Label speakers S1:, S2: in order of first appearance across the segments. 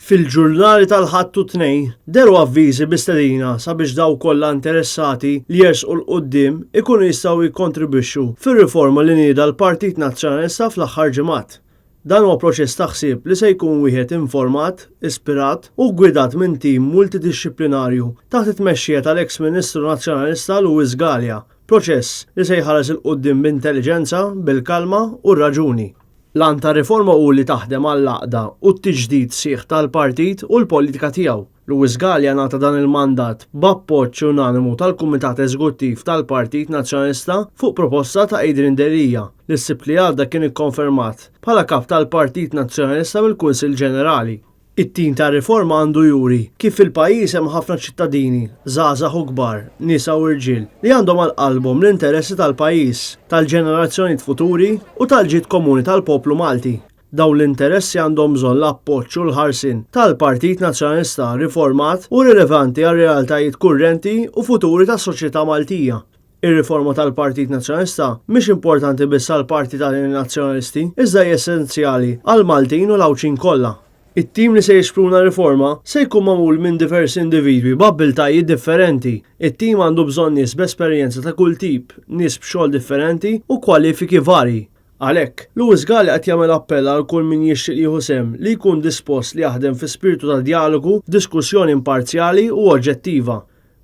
S1: Fil-ġurnali tal-ħadd u tnejn deru avviżi bistedina sabiex daw kollha interessati li jersqu l-qudiem ikunu jistgħu jikkontribwixxu fir-riforma li nieda l-Partit Nazzjonalista fl-aħħar ġimgħat. Dan huwa proċess ta' ħsieb li se jkun wieħed informat, ispirat u gwidat minn tim multidixxiplinarju taħt it-tmexxija tal-eks Ministru Nazzjonalista Luis Galea, proċess li se jħares il-qudiem b'intelligenza, bil-kalma u r-raġuni. L-an ta' riforma hu li taħdem għall-għaqda u t-tiġdid sieħ tal-partit u l-politika tiegħu. Luis Galea nagħta dan il-mandat b'appoġġ unanimu tal-Kumitat Eżekuttiv tal-Partit Nazzjonalista fuq proposta ta' Adrian Delija li s-sibt li għadda kien ikkonfermat bħala kap tal-Partit Nazzjonalista mill-Kunsill Ġenerali. It-tim ta' riforma għandu juri kif fil-pajjiż hemm ħafna ċittadini, żgħażagħ u kbar, nisa u irġiel li għandhom għal qalbhom l-interessi tal-pajjiż, tal-ġenerazzjonijiet futuri u tal-ġid komuni tal-poplu Malti. Dawn l-interessi għandhom bżonn l-appoġġ u l-ħarsien tal-Partit Nazzjonalista riformat u rilevanti għal realtajiet kurrenti u futuri tas-soċjetà Maltija. Ir-riforma tal-Partit Nazzjonalista mhix importanti biss għall-Parti tal-Nazzjonalisti, iżda hija essenzjali għal Maltin u l-Awċin kollha. It-tim li se jixpruna riforma se jkun magħmul minn diversi individwi b'abbiltajiet differenti. It-tim għandu bżonn nies b'esperjenza ta' kull tip, nies b'xogħol differenti u kwalifiki varji. Għalhekk, Luis Galea qed jagħmel appell għal kull min jixtieq jieħu sehem li jkun dispost li jaħdem fi spiritu ta' dijalogu, diskussjoni imparzjali u oġġettiva.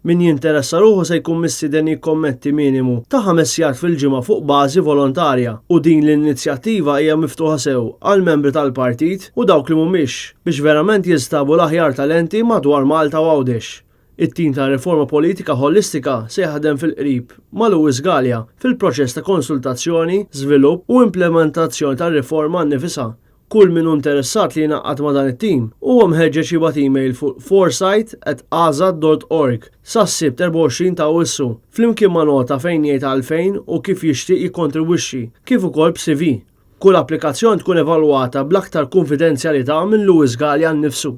S1: Min jinteressa ruħu se jkun mistieden jikkommetti minimu ta' 5 sigħat fil-ġimgħa fuq bażi volontarja u din l-inizjattiva hija miftuħa sew għal membri tal-partit u dawk li mhumiex biex verament jinstabu l-aħjar talenti madwar Malta u Għawdex. It-tim ta' riforma politika holistika se jaħdem fil-qrib ma' Luis Galea fil-proċess ta' konsultazzjoni, żvilupp u implementazzjoni tar-riforma nnifisha. Kull min interessat li jnaqqad ma' dan it-tim huwa mħeġġeġ jibgħat email fuq foresight@azad.org sas-sibt 24 ta' Awwissu flimkien ma' nota fejn jgħid għalfejn u kif jixtieq jikkontribwixxi kif ukoll b'CV. Kull applikazzjoni tkun evalwata bl-aktar konfidenzjalità minn Luis Galea nnifsu.